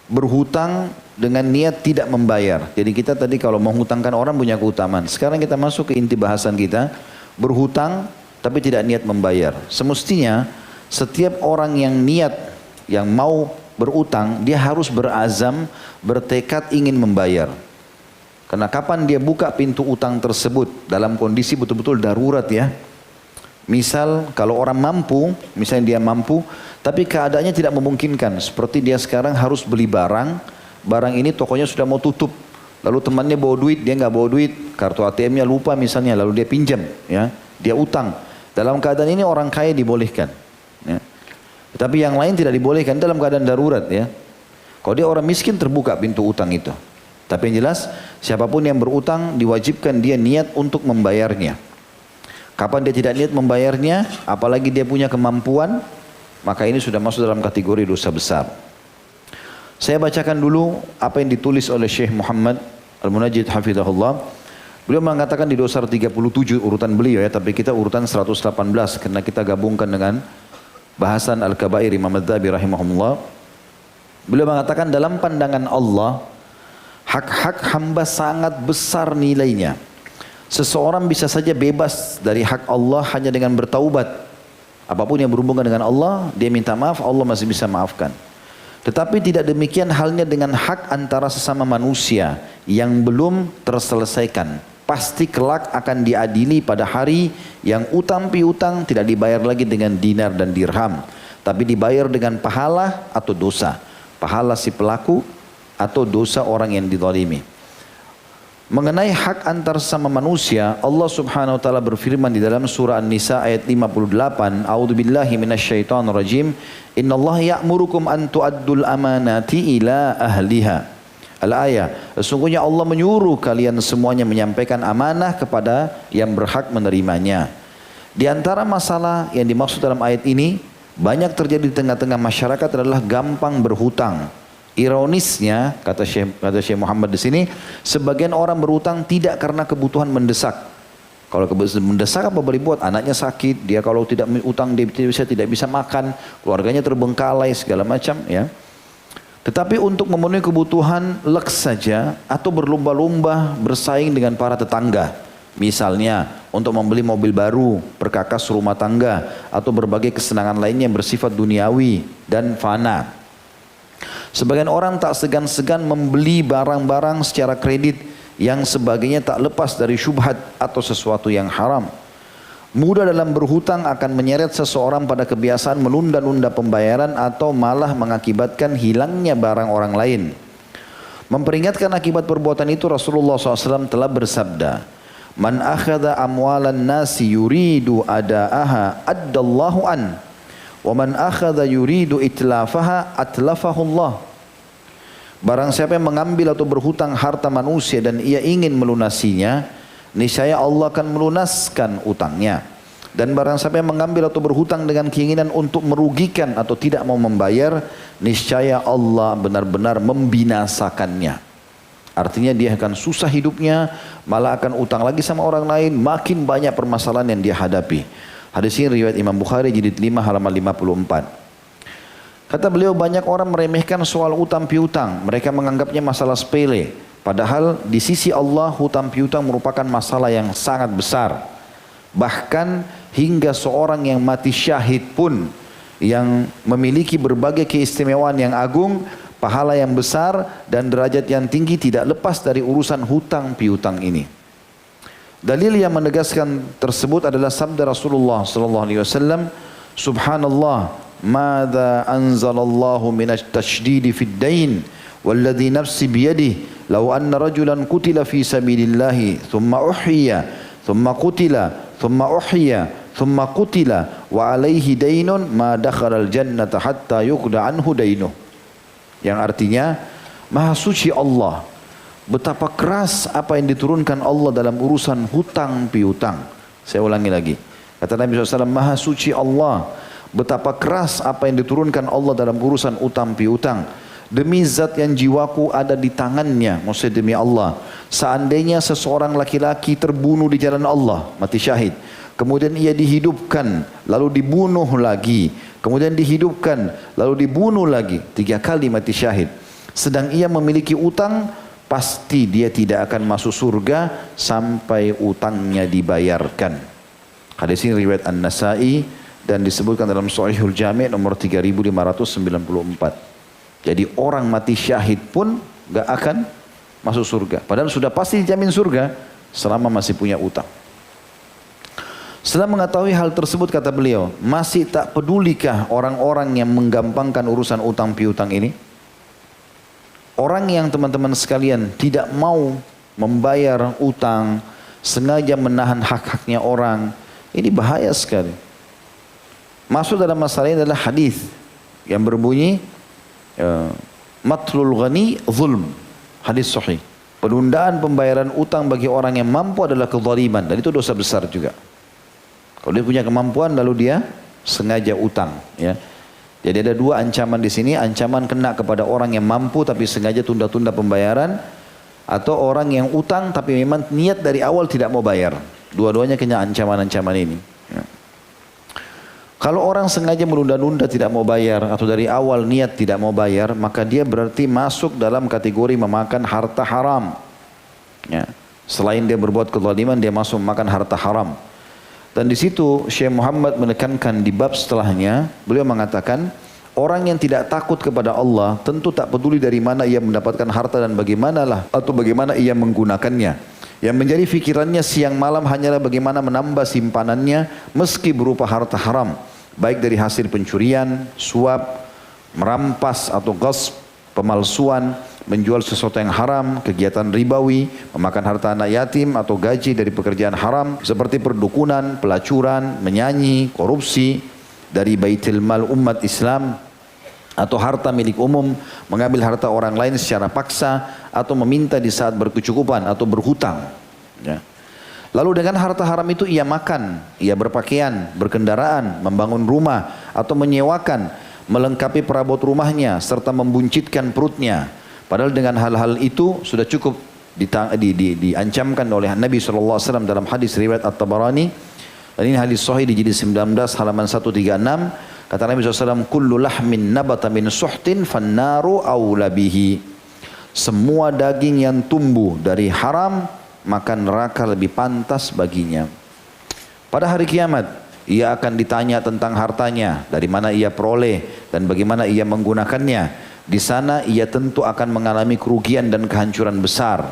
berhutang dengan niat tidak membayar. Jadi kita tadi kalau menghutangkan orang punya keutamaan. Sekarang kita masuk ke inti bahasan kita, berhutang tapi tidak niat membayar. Semestinya setiap orang yang niat, yang mau berutang, dia harus berazam, bertekad ingin membayar. Karena kapan dia buka pintu utang tersebut dalam kondisi betul-betul darurat ya. Misal kalau orang mampu, misalnya dia mampu, tapi keadaannya tidak memungkinkan. Seperti dia sekarang harus beli barang ini tokonya sudah mau tutup. Lalu temannya bawa duit, dia nggak bawa duit, kartu ATM-nya lupa misalnya, lalu dia pinjam, ya, dia utang. Dalam keadaan ini orang kaya dibolehkan. Ya. Tapi yang lain tidak dibolehkan dalam keadaan darurat ya. Kalau dia orang miskin terbuka pintu utang itu. Tapi yang jelas siapapun yang berutang diwajibkan dia niat untuk membayarnya. Kapan dia tidak niat membayarnya, apalagi dia punya kemampuan, maka ini sudah masuk dalam kategori dosa besar. Saya bacakan dulu apa yang ditulis oleh Syekh Muhammad Al-Munajjid Hafizahullah. Beliau mengatakan di dosar 37 urutan beliau ya, tapi kita urutan 118 karena kita gabungkan dengan bahasan Al-Kabair Imam Adz-Dzahabi rahimahullah. Beliau mengatakan dalam pandangan Allah, hak-hak hamba sangat besar nilainya. Seseorang bisa saja bebas dari hak Allah hanya dengan bertaubat. Apapun yang berhubungan dengan Allah, dia minta maaf, Allah masih bisa maafkan. Tetapi tidak demikian halnya dengan hak antara sesama manusia yang belum terselesaikan. Pasti kelak akan diadili pada hari yang utang piutang tidak dibayar lagi dengan dinar dan dirham. tapi dibayar dengan pahala atau dosa. Pahala si pelaku atau dosa orang yang dizalimi. Mengenai hak antar sesama manusia, Allah Subhanahu wa taala berfirman di dalam surah An-Nisa ayat 58, A'udzubillahi minasyaitonirrajim, Innallaha ya'murukum an tu'addul amanati ila ahliha. Al-ayah, sesungguhnya Allah menyuruh kalian semuanya menyampaikan amanah kepada yang berhak menerimanya. Di antara masalah yang dimaksud dalam ayat ini, banyak terjadi di tengah-tengah masyarakat adalah gampang berhutang. Ironisnya, kata Syekh Muhammad di sini, sebagian orang berhutang tidak karena kebutuhan mendesak. Kalau kebutuhan mendesak apa boleh buat? Anaknya sakit, dia kalau tidak utang dia tidak bisa makan, keluarganya terbengkalai segala macam, ya. Tetapi untuk memenuhi kebutuhan leks saja atau berlomba-lomba bersaing dengan para tetangga. Misalnya untuk membeli mobil baru, perkakas rumah tangga, atau berbagai kesenangan lainnya yang bersifat duniawi dan fana. Sebagian orang tak segan-segan membeli barang-barang secara kredit yang sebagainya tak lepas dari syubhat atau sesuatu yang haram. Mudah dalam berhutang akan menyeret seseorang pada kebiasaan menunda-nunda pembayaran atau malah mengakibatkan hilangnya barang orang lain. Memperingatkan akibat perbuatan itu, Rasulullah SAW telah bersabda, Man akhadha amwalan nasi yuridu ada'aha addallahu an. Wa man akhadha yuridu itlafaha atlafahullah. Barang siapa yang mengambil atau berhutang harta manusia dan ia ingin melunasinya, niscaya Allah akan melunaskan utangnya. Dan barang siapa yang mengambil atau berhutang dengan keinginan untuk merugikan atau tidak mau membayar, niscaya Allah benar-benar membinasakannya. Artinya dia akan susah hidupnya, malah akan utang lagi sama orang lain, makin banyak permasalahan yang dia hadapi. Hadis ini riwayat Imam Bukhari jilid 5 halaman 54. Kata beliau, banyak orang meremehkan soal utang piutang. Mereka menganggapnya masalah sepele. Padahal di sisi Allah hutang piutang merupakan masalah yang sangat besar. Bahkan hingga seorang yang mati syahid pun yang memiliki berbagai keistimewaan yang agung, pahala yang besar dan derajat yang tinggi tidak lepas dari urusan hutang piutang ini. Dalil yang menegaskan tersebut adalah sabda Rasulullah sallallahu alaihi wasallam, Subhanallah, madza anzalallahu minasy tasydidi fid dain walladzi nafsi biyadihi law anna rajulan qutila fi sabilillahi thumma uhyiya thumma qutila thumma uhyiya thumma qutila wa alaihi dainun ma dakhala al-jannata hatta yuqda anhu dainuh. Yang artinya, Maha suci Allah, betapa keras apa yang diturunkan Allah dalam urusan hutang piutang. Saya ulangi lagi. Kata Nabi SAW, Maha suci Allah, betapa keras apa yang diturunkan Allah dalam urusan hutang piutang. Demi zat yang jiwaku ada di tangannya, maksudnya demi Allah. Seandainya seseorang laki-laki terbunuh di jalan Allah, mati syahid, kemudian ia dihidupkan, lalu dibunuh lagi, kemudian dihidupkan, lalu dibunuh lagi, 3 kali mati syahid. Sedang ia memiliki utang, pasti dia tidak akan masuk surga sampai utangnya dibayarkan. Hadis ini riwayat An-Nasai dan disebutkan dalam Sahihul Jami' nomor 3594. Jadi orang mati syahid pun gak akan masuk surga. Padahal sudah pasti dijamin surga selama masih punya utang. Setelah mengetahui hal tersebut, kata beliau, masih tak pedulikah orang-orang yang menggampangkan urusan utang piutang ini? Orang yang teman-teman sekalian tidak mau membayar utang, sengaja menahan hak-haknya orang, ini bahaya sekali. Masuk dalam masalah ini adalah hadis yang berbunyi matlul ghani zulm, hadis sahih. Penundaan pembayaran utang bagi orang yang mampu adalah kezaliman, dan itu dosa besar juga. Kalau dia punya kemampuan lalu dia sengaja utang, ya. Jadi ada 2 ancaman di sini, ancaman kena kepada orang yang mampu tapi sengaja tunda-tunda pembayaran, atau orang yang utang tapi memang niat dari awal tidak mau bayar. Dua-duanya kena ancaman-ancaman ini. Ya. Kalau orang sengaja menunda-nunda tidak mau bayar atau dari awal niat tidak mau bayar, maka dia berarti masuk dalam kategori memakan harta haram. Ya. Selain dia berbuat kezaliman, dia masuk memakan harta haram. Dan di situ Syekh Muhammad menekankan di bab setelahnya, beliau mengatakan, orang yang tidak takut kepada Allah tentu tak peduli dari mana ia mendapatkan harta dan bagaimanalah atau bagaimana ia menggunakannya. Yang menjadi fikirannya siang malam hanyalah bagaimana menambah simpanannya meski berupa harta haram. baik dari hasil pencurian, suap, merampas atau ghasb, pemalsuan, menjual sesuatu yang haram, kegiatan ribawi, memakan harta anak yatim atau gaji dari pekerjaan haram seperti perdukunan, pelacuran, menyanyi, korupsi dari baitul mal umat Islam, atau harta milik umum, mengambil harta orang lain secara paksa, atau meminta di saat berkecukupan atau berhutang. Ya. Lalu dengan harta haram itu ia makan, ia berpakaian, berkendaraan, membangun rumah, atau menyewakan, melengkapi perabot rumahnya, serta membuncitkan perutnya. Padahal dengan hal-hal itu sudah cukup diancamkan oleh Nabi SAW dalam hadis riwayat At-Tabarani. Dan ini hadis sahih di jilid 19 halaman 136. Kata Nabi SAW, kullu lahmin nabata min suhtin fannaru awla bihi. Semua daging yang tumbuh dari haram, maka neraka lebih pantas baginya. Pada hari kiamat, ia akan ditanya tentang hartanya, dari mana ia peroleh dan bagaimana ia menggunakannya. Di sana ia tentu akan mengalami kerugian dan kehancuran besar.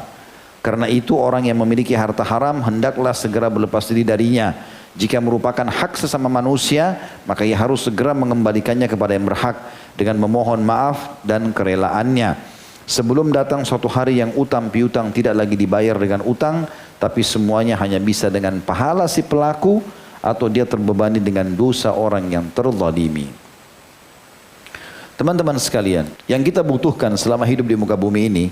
Karena itu orang yang memiliki harta haram hendaklah segera berlepas diri darinya. Jika merupakan hak sesama manusia, maka ia harus segera mengembalikannya kepada yang berhak dengan memohon maaf dan kerelaannya. Sebelum datang suatu hari yang utang piutang tidak lagi dibayar dengan utang, tapi semuanya hanya bisa dengan pahala si pelaku atau dia terbebani dengan dosa orang yang terzalimi. Teman-teman sekalian, yang kita butuhkan selama hidup di muka bumi ini,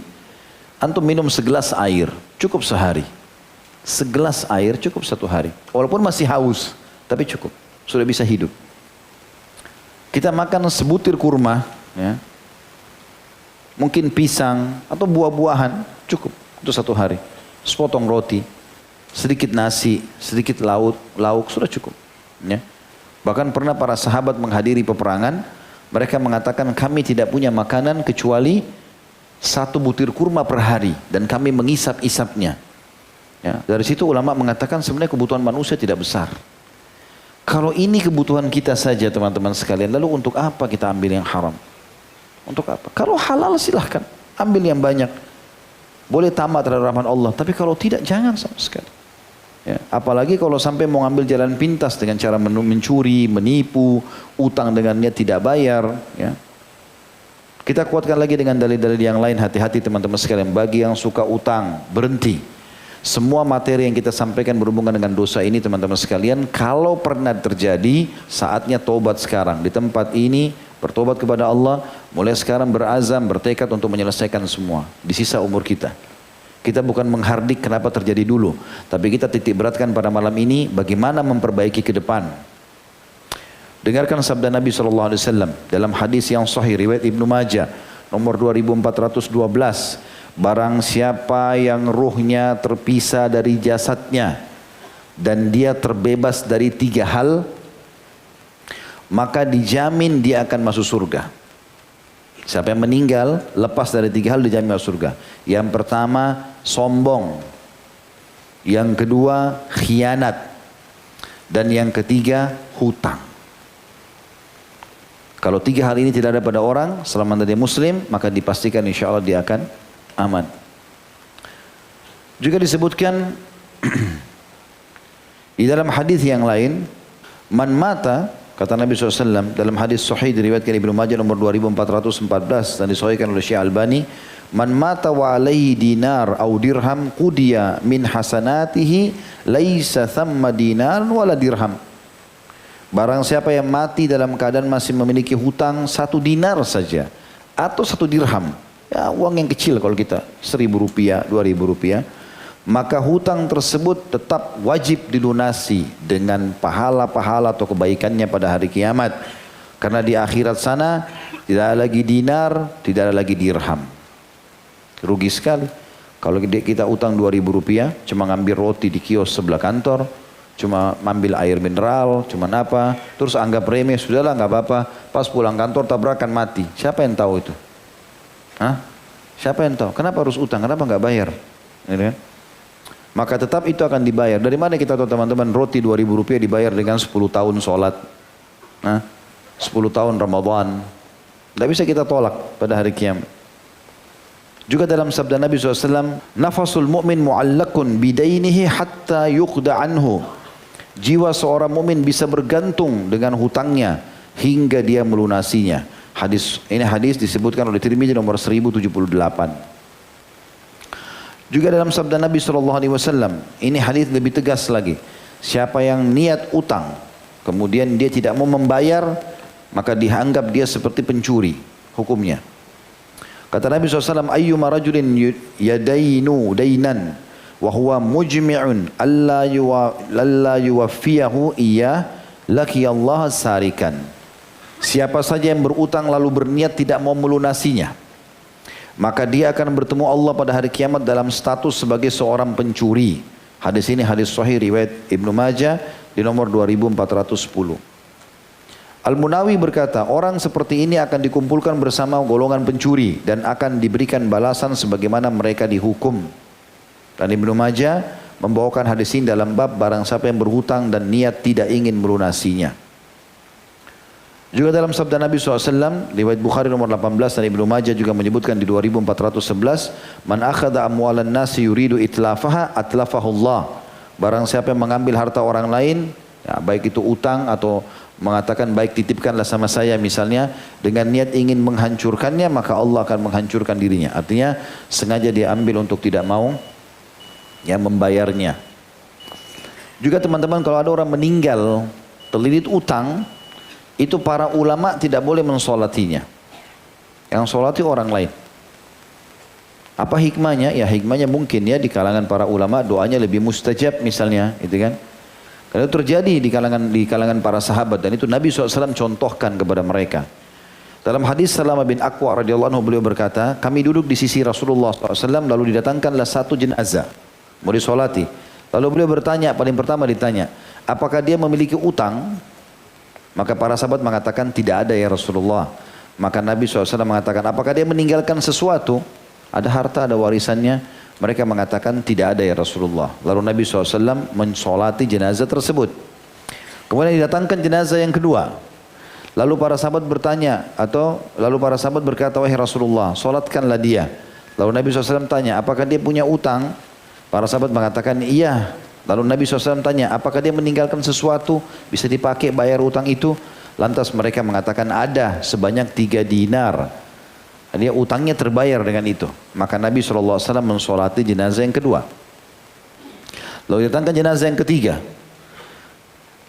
antum minum segelas air, cukup sehari. Segelas air cukup satu hari. Walaupun masih haus, tapi cukup. Sudah bisa hidup. Kita makan sebutir kurma, ya, mungkin pisang atau buah-buahan, cukup untuk satu hari. Sepotong roti, sedikit nasi, sedikit lauk, sudah cukup. Ya. Bahkan pernah para sahabat menghadiri peperangan, mereka mengatakan kami tidak punya makanan kecuali satu butir kurma per hari dan kami mengisap-isapnya. Ya, dari situ ulama mengatakan sebenarnya kebutuhan manusia tidak besar. Kalau ini kebutuhan kita saja teman-teman sekalian, lalu untuk apa kita ambil yang haram? Untuk apa? Kalau halal silahkan, ambil yang banyak. Boleh tamat terhadap rahmat Allah, tapi kalau tidak jangan sama sekali. Ya, apalagi kalau sampai mau ambil jalan pintas dengan cara mencuri, menipu, utang dengannya tidak bayar. Ya. Kita kuatkan lagi dengan dalil-dalil yang lain. Hati-hati teman-teman sekalian, bagi yang suka utang, berhenti. Semua materi yang kita sampaikan berhubungan dengan dosa ini teman-teman sekalian, kalau pernah terjadi, saatnya tobat sekarang. Di tempat ini, bertobat kepada Allah, mulai sekarang berazam, bertekad untuk menyelesaikan semua. Di sisa umur kita. Kita bukan menghardik kenapa terjadi dulu, tapi kita titik beratkan pada malam ini, bagaimana memperbaiki ke depan. Dengarkan sabda Nabi SAW dalam hadis yang sahih, riwayat Ibnu Majah, nomor 2412. Barang siapa yang ruhnya terpisah dari jasadnya dan dia terbebas dari 3 hal, maka dijamin dia akan masuk surga. Siapa yang meninggal lepas dari 3 hal dijamin masuk surga. Yang pertama sombong, yang kedua khianat, dan yang ketiga hutang. Kalau 3 hal ini tidak ada pada orang selama dia muslim, maka dipastikan insya Allah dia akan aman. Juga disebutkan di dalam hadis yang lain, man mata, kata Nabi SAW dalam hadis sahih diriwayatkan Ibnu Majah nomor 2414 dan disahihkan oleh Syekh Albani, man mata wa alaihi dinar au dirham qudiya min hasanatihi laisa thamma dinar wala dirham. Barang siapa yang mati dalam keadaan masih memiliki hutang 1 dinar saja atau 1 dirham, ya uang yang kecil kalau kita, 1.000 rupiah, 2.000 rupiah, maka hutang tersebut tetap wajib dilunasi dengan pahala-pahala atau kebaikannya pada hari kiamat. Karena di akhirat sana tidak ada lagi dinar, tidak ada lagi dirham. Rugi sekali. Kalau kita utang 2.000 rupiah, cuma ngambil roti di kios sebelah kantor, cuma ambil air mineral, cuma apa, terus anggap remeh, sudahlah nggak apa-apa, pas pulang kantor tabrakan mati. Siapa yang tahu itu? Hah? Siapa yang tahu? Kenapa harus utang? Kenapa nggak bayar? Gitu kan? Maka tetap itu akan dibayar. Dari mana kita tahu teman-teman roti 2.000 rupiah dibayar dengan 10 tahun sholat? Hah? 10 tahun Ramadan. Tidak bisa kita tolak pada hari kiamat. Juga dalam sabda Nabi SAW, nafasul mu'min mu'allakun bidainihi hatta yuqda anhu. jiwa seorang mukmin bisa bergantung dengan hutangnya hingga dia melunasinya. Hadis disebutkan oleh Tirmidzi nomor 1078. Juga dalam sabda Nabi SAW, ini hadis lebih tegas lagi. Siapa yang niat utang, kemudian dia tidak mau membayar, maka dianggap dia seperti pencuri hukumnya. Kata Nabi SAW, ayyuma rajulin yadainu dainan wa huwa mujmi'un alla yuwaffiyahu iya laki Allah sarikan. Siapa saja yang berutang lalu berniat tidak mau melunasinya, maka dia akan bertemu Allah pada hari kiamat dalam status sebagai seorang pencuri. Hadis ini hadis sahih riwayat Ibnu Majah di nomor 2410. Al-Munawi berkata, orang seperti ini akan dikumpulkan bersama golongan pencuri dan akan diberikan balasan sebagaimana mereka dihukum. Dan Ibnu Majah membawakan hadis ini dalam bab barang siapa yang berhutang dan niat tidak ingin melunasinya. Juga dalam sabda Nabi SAW, riwayat Bukhari nomor 18 dan Ibnu Majah juga menyebutkan di 2411, man akhadha amwalan nasi yuridu itlafaha atlafahullah. Barang siapa yang mengambil harta orang lain, ya, baik itu utang atau mengatakan baik titipkanlah sama saya misalnya, dengan niat ingin menghancurkannya, maka Allah akan menghancurkan dirinya. Artinya sengaja dia ambil untuk tidak mau ya membayarnya. Juga teman-teman, kalau ada orang meninggal terlilit utang, itu para ulama tidak boleh mensolatinya. Yang solati orang lain. Apa hikmahnya? Ya hikmahnya mungkin ya di kalangan para ulama doanya lebih mustajab misalnya, gitu kan? Karena itu terjadi di kalangan para sahabat dan itu Nabi SAW contohkan kepada mereka. Dalam hadis Salamah bin Aqwa radhiyallahu anhu beliau berkata, kami duduk di sisi Rasulullah SAW lalu didatangkanlah satu jenazah mau disolati. Lalu beliau bertanya, paling pertama ditanya, apakah dia memiliki utang? Maka para sahabat mengatakan tidak ada ya Rasulullah. Maka Nabi SAW mengatakan, apakah dia meninggalkan sesuatu? Ada harta, ada warisannya? Mereka mengatakan tidak ada ya Rasulullah. Lalu Nabi SAW mensolati jenazah tersebut. Kemudian didatangkan jenazah yang kedua. Lalu para sahabat bertanya lalu para sahabat berkata, wahai Rasulullah, solatkanlah dia. Lalu Nabi SAW tanya, apakah dia punya utang? Para sahabat mengatakan iya. Lalu Nabi SAW tanya, apakah dia meninggalkan sesuatu bisa dipakai bayar utang itu? Lantas mereka mengatakan ada sebanyak 3 dinar. Dia utangnya terbayar dengan itu. Maka Nabi SAW mensolati jenazah yang kedua. Lalu datangkan jenazah yang ketiga.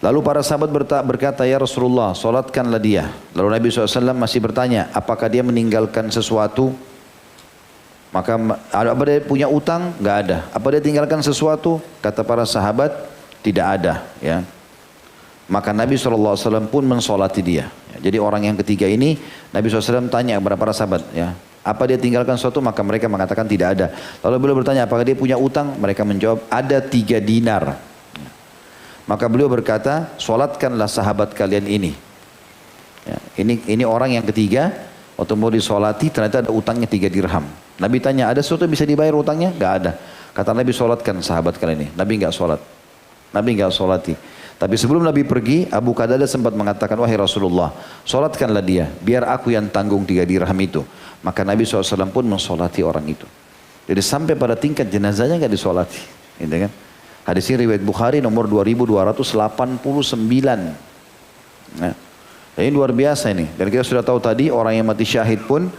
Lalu para sahabat berkata, ya Rasulullah, solatkanlah dia. Lalu Nabi SAW masih bertanya, apakah dia meninggalkan sesuatu? Maka apa dia punya utang? Enggak ada. Apa dia tinggalkan sesuatu? Kata para sahabat, tidak ada. Ya. Maka Nabi SAW pun mensolati dia. Ya, jadi orang yang ketiga ini Nabi SAW tanya kepada para sahabat, ya, apa dia tinggalkan sesuatu? Maka mereka mengatakan tidak ada. Lalu beliau bertanya, apakah dia punya utang? Mereka menjawab, ada 3 dinar. Ya. Maka beliau berkata, solatkanlah sahabat kalian ini. Ya, ini orang yang ketiga, waktu mau disolati ternyata ada utangnya 3 dirham. Nabi tanya, ada sesuatu yang bisa dibayar utangnya? Gak ada. Kata Nabi, solatkan sahabat kalian ini. Nabi enggak solat. Nabi enggak solati. Tapi sebelum Nabi pergi, Abu Qatadah sempat mengatakan, wahai Rasulullah, solatkanlah dia, biar aku yang tanggung 3 dirham itu. Maka Nabi SAW pun mensolati orang itu. Jadi sampai pada tingkat jenazahnya enggak disolati. Gitu kan? Hadis ini riwayat Bukhari nomor 2289. Nah, ini luar biasa ini. Dan kita sudah tahu tadi, orang yang mati syahid pun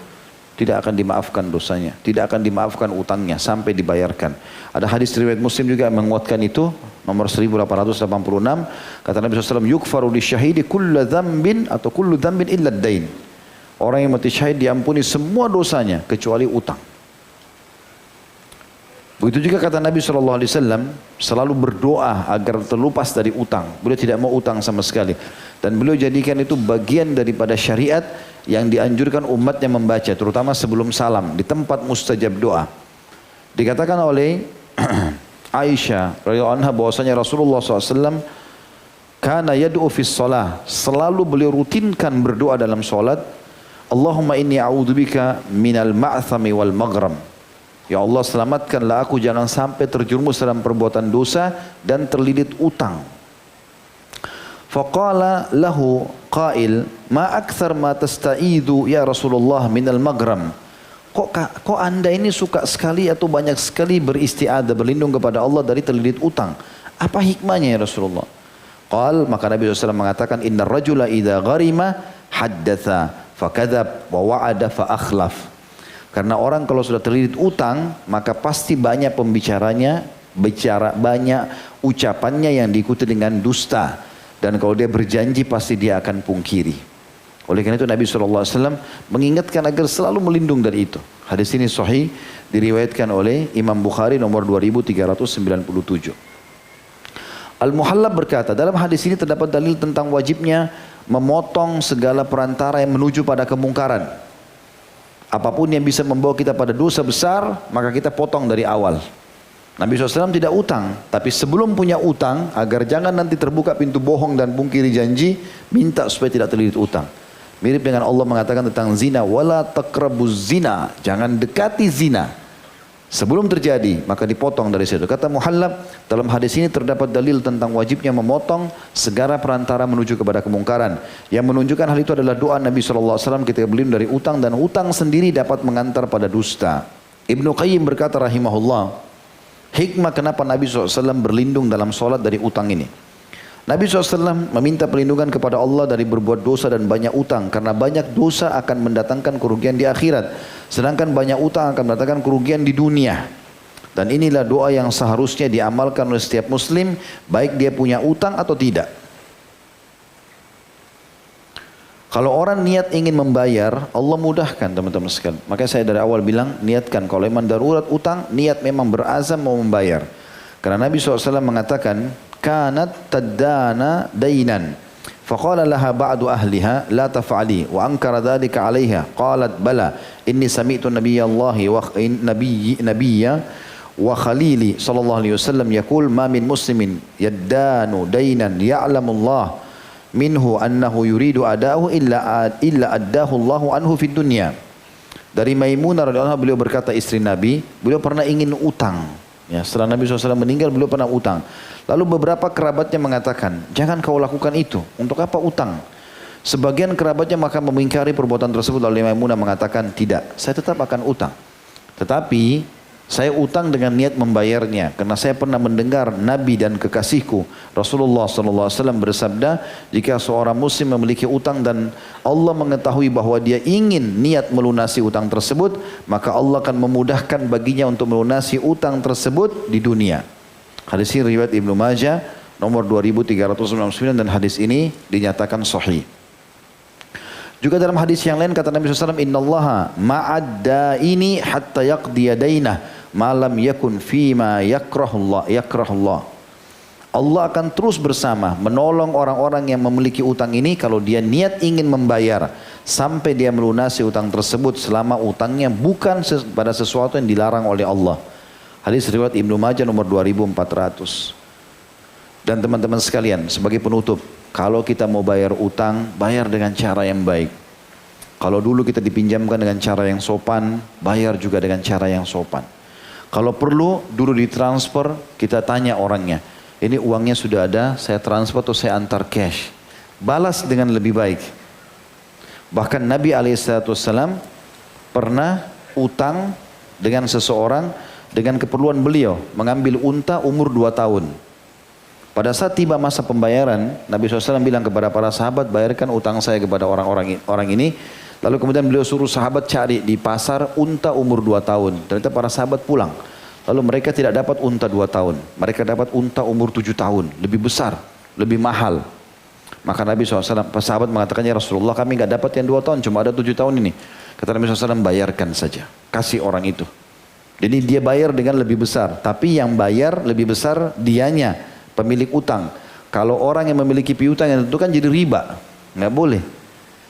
tidak akan dimaafkan dosanya, tidak akan dimaafkan utangnya sampai dibayarkan. Ada hadis riwayat Muslim juga menguatkan itu, nomor 1886, kata Nabi SAW, yukfaru lisyahidi kullu dzambin atau kullu dzambin illa ad-dain. Orang yang mati syahid diampuni semua dosanya kecuali utang. Begitu juga kata Nabi SAW, selalu berdoa agar terlepas dari utang. Beliau tidak mau utang sama sekali. Dan beliau jadikan itu bagian daripada syariat yang dianjurkan umatnya membaca, terutama sebelum salam, di tempat mustajab doa. Dikatakan oleh Aisyah radhiyallahu anha bahwasanya Rasulullah SAW kana yad'u fis shalah, selalu beliau rutinkan berdoa dalam salat, Allahumma inni a'udzubika minal ma'thami wal maghram. Ya Allah, selamatkanlah aku jangan sampai terjerumus dalam perbuatan dosa dan terlilit utang. Faqala lahu qail, ma akthar ma tasta'idu ya Rasulullah minal maghram. Kok anda ini suka sekali atau banyak sekali beristiadah, berlindung kepada Allah dari terlilit utang? Apa hikmahnya ya Rasulullah? Maka Nabi SAW mengatakan, inna rajula idha gharima haddatha fakadhab wa wa'ada fa akhlaf. Karena orang kalau sudah terlilit utang, maka pasti banyak pembicaranya, banyak ucapannya yang diikuti dengan dusta. Dan kalau dia berjanji pasti dia akan pungkiri. Oleh karena itu Nabi SAW mengingatkan agar selalu melindung dari itu. Hadis ini sahih, diriwayatkan oleh Imam Bukhari nomor 2397. Al-Muhallab berkata, dalam hadis ini terdapat dalil tentang wajibnya memotong segala perantara yang menuju pada kemungkaran. Apapun yang bisa membawa kita pada dosa besar, maka kita potong dari awal. Nabi SAW tidak utang, tapi sebelum punya utang, agar jangan nanti terbuka pintu bohong dan pungkiri janji, minta supaya tidak terlilit utang. Mirip dengan Allah mengatakan tentang zina, wala taqrabuz zina, jangan dekati zina. Sebelum terjadi, maka dipotong dari situ. Kata Muhallab, dalam hadis ini terdapat dalil tentang wajibnya memotong segala perantara menuju kepada kemungkaran. Yang menunjukkan hal itu adalah doa Nabi SAW ketika berlindung dari utang, dan utang sendiri dapat mengantar pada dusta. Ibnu Qayyim berkata rahimahullah, hikmah kenapa Nabi SAW berlindung dalam sholat dari utang ini. Nabi SAW meminta perlindungan kepada Allah dari berbuat dosa dan banyak utang. Karena banyak dosa akan mendatangkan kerugian di akhirat. Sedangkan banyak utang akan mendatangkan kerugian di dunia. Dan inilah doa yang seharusnya diamalkan oleh setiap muslim, baik dia punya utang atau tidak. Kalau orang niat ingin membayar, Allah mudahkan teman-teman sekalian. Makanya saya dari awal bilang, niatkan. Kalau memang darurat utang, niat memang berazam mau membayar. Karena Nabi SAW mengatakan, kanat tadana dainan. Faqala laha ba'du ahliha la taf'ali wa ankara dhalika 'alayha. Qalat bala inni sami'tu nabiyallahi wa nabiyya wa khalili sallallahu alaihi wasallam yaqul ma min muslimin yaddanu dainan ya'lamu Allah minhu annahu yuridu ada'ahu illa addahu Allahu anhu fid dunya. Dari Maimunah radhiyallahu anha, beliau berkata, istri Nabi, beliau pernah ingin utang. Ya, setelah Nabi SAW meninggal, beliau pernah utang. Lalu beberapa kerabatnya mengatakan, jangan kau lakukan itu. Untuk apa utang? Sebagian kerabatnya maka mengingkari perbuatan tersebut. Lalu Maimunah mengatakan, tidak, saya tetap akan utang. Tetapi saya utang dengan niat membayarnya. Karena saya pernah mendengar Nabi dan kekasihku Rasulullah SAW bersabda, jika seorang muslim memiliki utang dan Allah mengetahui bahwa dia ingin niat melunasi utang tersebut, maka Allah akan memudahkan baginya untuk melunasi utang tersebut di dunia. Hadis ini riwayat Ibnu Majah nomor 2399 dan hadis ini dinyatakan sahih. Juga dalam hadis yang lain kata Nabi SAW, innallaha ma'addaini hatta yaqdiya dainah malam yakun fima yakrahullah. Allah akan terus bersama menolong orang-orang yang memiliki utang ini kalau dia niat ingin membayar sampai dia melunasi utang tersebut selama utangnya bukan pada sesuatu yang dilarang oleh Allah. Hadis riwayat Ibnu Majah nomor 2400. Dan teman-teman sekalian, sebagai penutup, kalau kita mau bayar utang, bayar dengan cara yang baik. Kalau dulu kita dipinjamkan dengan cara yang sopan, bayar juga dengan cara yang sopan. Kalau perlu, dulu ditransfer, kita tanya orangnya, ini uangnya sudah ada, saya transfer atau saya antar cash. Balas dengan lebih baik. Bahkan Nabi SAW pernah utang dengan seseorang dengan keperluan beliau, mengambil unta umur 2 tahun. Pada saat tiba masa pembayaran, Nabi SAW bilang kepada para sahabat, bayarkan utang saya kepada orang ini. Lalu kemudian beliau suruh sahabat cari di pasar unta umur 2 tahun. Ternyata para sahabat pulang. Lalu mereka tidak dapat unta 2 tahun. Mereka dapat unta umur 7 tahun. Lebih besar, lebih mahal. Maka Nabi SAW, sahabat mengatakan, ya Rasulullah kami tidak dapat yang 2 tahun, cuma ada 7 tahun ini. Kata Nabi SAW, bayarkan saja. Kasih orang itu. Jadi dia bayar dengan lebih besar. Tapi yang bayar lebih besar dianya, pemilik utang. Kalau orang yang memiliki piutang yang tentu kan jadi riba. Nggak boleh.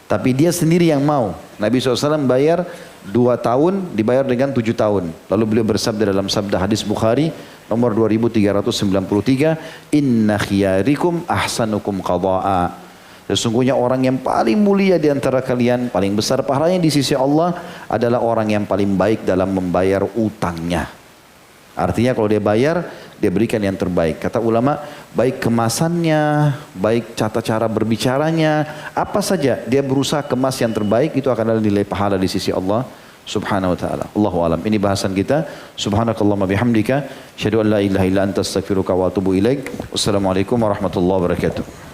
Tapi dia sendiri yang mau. Nabi SAW bayar 2 tahun, dibayar dengan 7 tahun. Lalu beliau bersabda dalam sabda hadis Bukhari nomor 2393, inna khiyarikum ahsanukum qada'a. Sesungguhnya orang yang paling mulia di antara kalian, paling besar pahalanya di sisi Allah adalah orang yang paling baik dalam membayar utangnya. Artinya kalau dia bayar, dia berikan yang terbaik. Kata ulama, baik kemasannya, baik tata cara berbicaranya, apa saja dia berusaha kemas yang terbaik, itu akan ada nilai pahala di sisi Allah Subhanahu wa ta'ala. Allahu alam. Ini bahasan kita. Subhanakallahumma bihamdika. Asyhadu an la ilaha illa anta astaghfiruka wa atubu ilaik. Wassalamualaikum warahmatullahi wabarakatuh.